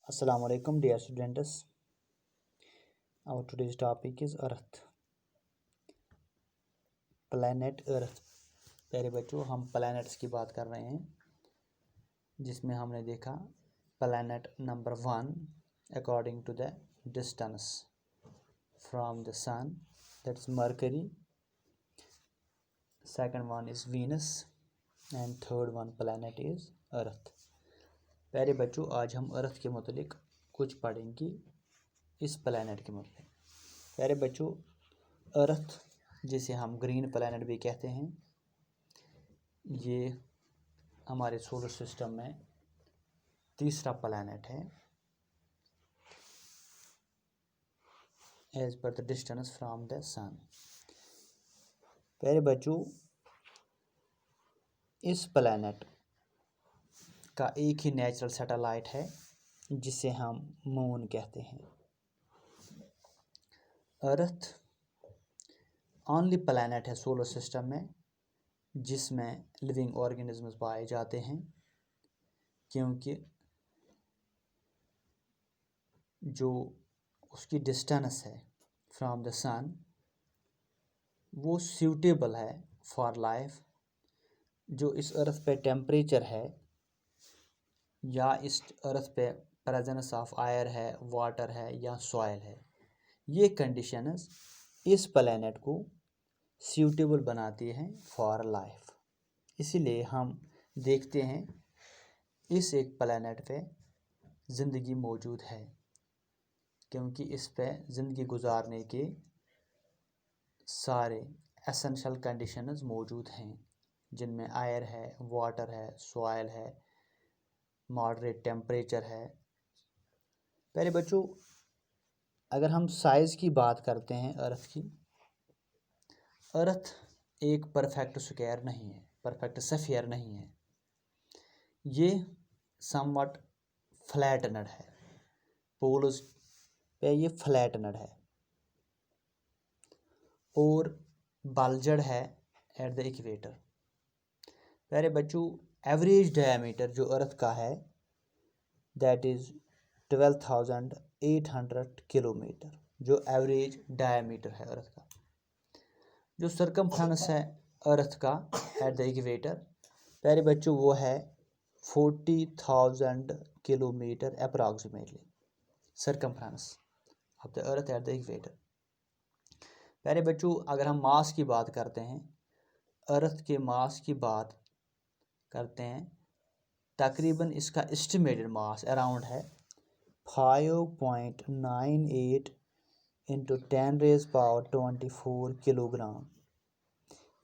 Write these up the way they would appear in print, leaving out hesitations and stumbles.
Assalamu alaikum dear students. Our today's topic is Earth. Planet Earth. प्यारे बच्चों, हम planets की बात कर रहे हैं जिसमें हमने देखा planet number 1 according to the distance from the sun, that's Mercury. Second one is Venus and third one planet is Earth. प्यारे बच्चों, आज हम अर्थ के मुतालिक कुछ पढ़ेंगे इस प्लैनेट के मुतालिक। प्यारे बच्चों, अर्थ जिसे हम ग्रीन प्लैनेट भी कहते हैं, ये हमारे सोलर सिस्टम में तीसरा प्लैनेट है as per the distance from the sun. प्यारे बच्चों, इस प्लैनेट का एक ही नेचुरल सैटेलाइट है जिसे हम मून कहते हैं। अर्थ ओनली प्लैनेट है सोलर सिस्टम में जिसमें लिविंग ऑर्गेनिजम्स पाए जाते हैं, क्योंकि जो उसकी डिस्टेंस है फ्रॉम द सन वो सूटेबल है फॉर लाइफ। जो इस अर्थ पे टेम्परेचर है या इस अर्थ पे प्रेजेंस ऑफ एयर है, वाटर है या सॉइल है, ये कंडीशंस इस प्लैनेट को सूटेबल बनाती हैं फॉर लाइफ। इसीलिए हम देखते हैं इस एक प्लैनेट पे ज़िंदगी मौजूद है, क्योंकि इस पे ज़िंदगी गुजारने के सारे एसेंशियल कंडीशंस मौजूद हैं, जिनमें एयर है, वाटर है, सॉइल है, मॉडरेट टेम्परेचर है। प्यारे बच्चों, अगर हम साइज़ की बात करते हैं अर्थ की, अर्थ एक परफेक्ट स्क्वायर नहीं है, परफेक्ट स्फीयर नहीं है, ये समवट फ्लैटनड है। पोल्स पे ये फ्लैटनड है और बल्जड है एट द इक्वेटर। प्यारे बच्चों, एवरेज डायमीटर जो अर्थ का है दैट इज़ 12,800 किलोमीटर, जो एवरेज डायमीटर है अर्थ का। जो सरकमफ्रेंस है अर्थ का एट द इक्वेटर, प्यारे बच्चों, वो है 40,000 kilometre approximately, circumference of the earth at the equator. प्यारे बच्चों, अगर हम मास की बात करते हैं, अर्थ के मास की बात करते हैं, तकरीबन इसका एस्टिमेटेड मास अराउंड है 5.98 इंटू 10⁻24 किलोग्राम।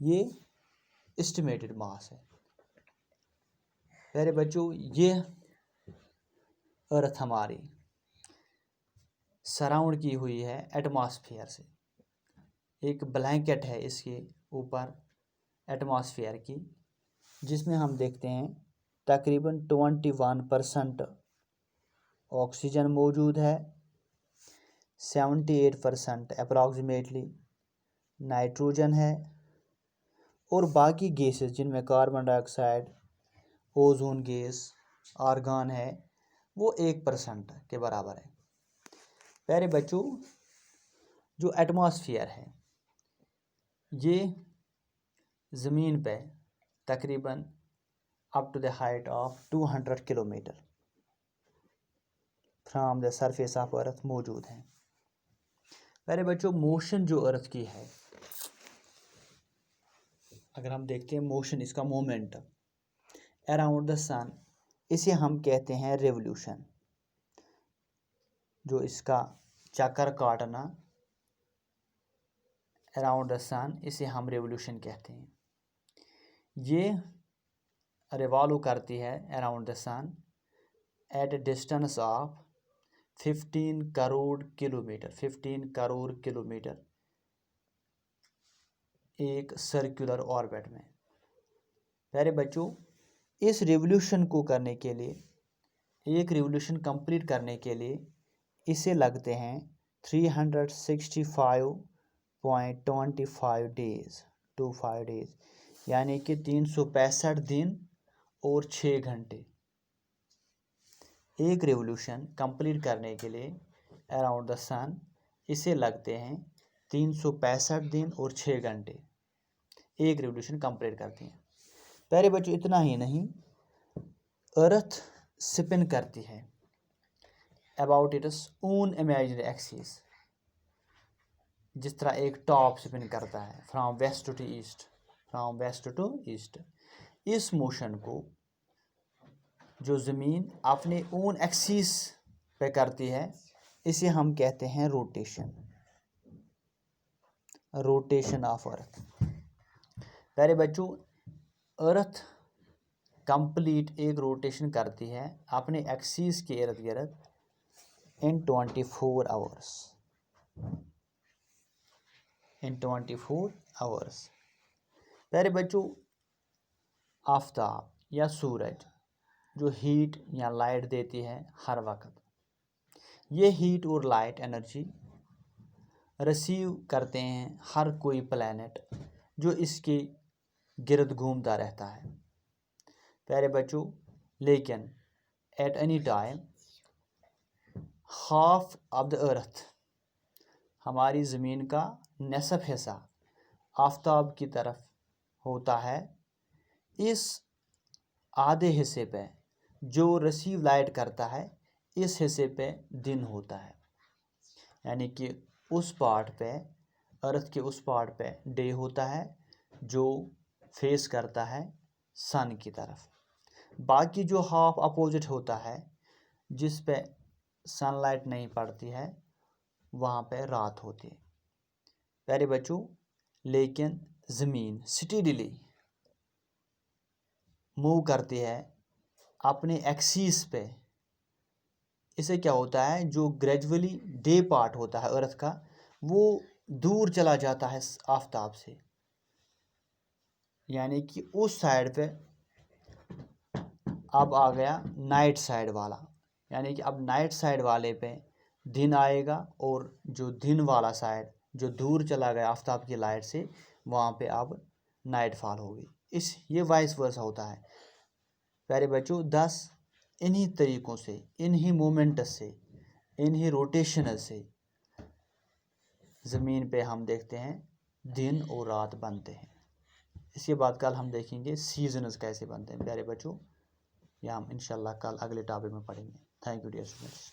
ये एस्टिमेटेड मास है। प्यारे बच्चों, ये अर्थ हमारी सराउंड की हुई है एटमॉस्फेयर से। एक ब्लैंकेट है इसके ऊपर एटमॉस्फेयर की, जिसमें हम देखते हैं तकरीबन 21% ऑक्सीजन मौजूद है, 78% अप्रॉक्सीमेटली नाइट्रोजन है, और बाकी गैसेस जिनमें carbon dioxide, ozone gas, argon है, वो 1% के बराबर है। प्यारे बच्चों, जो एटमॉस्फेयर है ये ज़मीन पे तकरीबन up to the height of 200 kilometre from the surface of earth मौजूद हैं। प्यारे बच्चों, मोशन जो अर्थ की है, अगर हम देखते हैं मोशन, इसका मोमेंट अराउंड द सन, इसे हम कहते हैं रेवोल्यूशन। जो इसका चक्कर काटना अराउंड द सन, इसे हम रेवोल्यूशन कहते हैं। ये रिवॉल्व करती है around the sun at a distance of 15 crore kilometre, 15 crore kilometre एक सर्कुलर ऑर्बिट में। प्यारे बच्चों, इस रिवोल्यूशन को करने के लिए, एक रिवोल्यूशन कंप्लीट करने के लिए इसे लगते हैं 365.25 डेज, यानी कि 365 दिन और 6 घंटे एक रेवोल्यूशन कंप्लीट करने के लिए अराउंड द सन इसे लगते हैं 365 दिन और 6 घंटे, एक रेवोल्यूशन कंप्लीट करती हैं। प्यारे बच्चों, इतना ही नहीं, अर्थ स्पिन करती है about its own imaginary axis, जिस तरह एक टॉप स्पिन करता है from west to east, from west to east. इस मोशन को जो ज़मीन अपने ओन एक्सिस पे करती है इसे हम कहते हैं रोटेशन, रोटेशन ऑफ अर्थ। प्यारे बच्चों, अर्थ कंप्लीट एक रोटेशन करती है अपने एक्सिस के इर्द गिर्द इन 24 आवर्स, इन 24 आवर्स। प्यारे बच्चों, आफताब या सूरज जो हीट या लाइट देती है हर वक्त, ये हीट और लाइट एनर्जी रिसीव करते हैं हर कोई प्लैनेट जो इसके गिर्द घूमता रहता है। प्यारे बच्चों, लेकिन at any time half of the earth, हमारी ज़मीन का निसफ हिस्सा आफताब की तरफ होता है। इस आधे हिस्से पे जो रिसीव लाइट करता है, इस हिस्से पे दिन होता है, यानी कि उस पार्ट पे, अर्थ के उस पार्ट पे डे होता है जो फेस करता है सन की तरफ। बाकी जो हाफ अपोजिट होता है जिस पे सनलाइट नहीं पड़ती है, वहाँ पे रात होती है। प्यारे बच्चों, लेकिन ज़मीन स्टीडली मूव करती है अपने एक्सिस पे। इसे क्या होता है, जो ग्रेजुअली डे पार्ट होता है अर्थ का, वो दूर चला जाता है आफताब से, यानी कि उस साइड पे अब आ गया नाइट साइड वाला, यानी कि अब नाइट साइड वाले पे दिन आएगा और जो दिन वाला साइड जो दूर चला गया आफताब की लाइट से, वहाँ पे अब नाइट फॉल होगी। ये वाइस वर्सा होता है। प्यारे बच्चों, 10 इन्हीं तरीक़ों से, इन्हीं मोमेंट से, इन्हीं रोटेशन से ज़मीन पे हम देखते हैं दिन और रात बनते हैं। इसके बाद कल हम देखेंगे सीजन्स कैसे बनते हैं। प्यारे बच्चों, यह हम इंशाल्लाह कल अगले टॉपिक में पढ़ेंगे। Thank you dear students.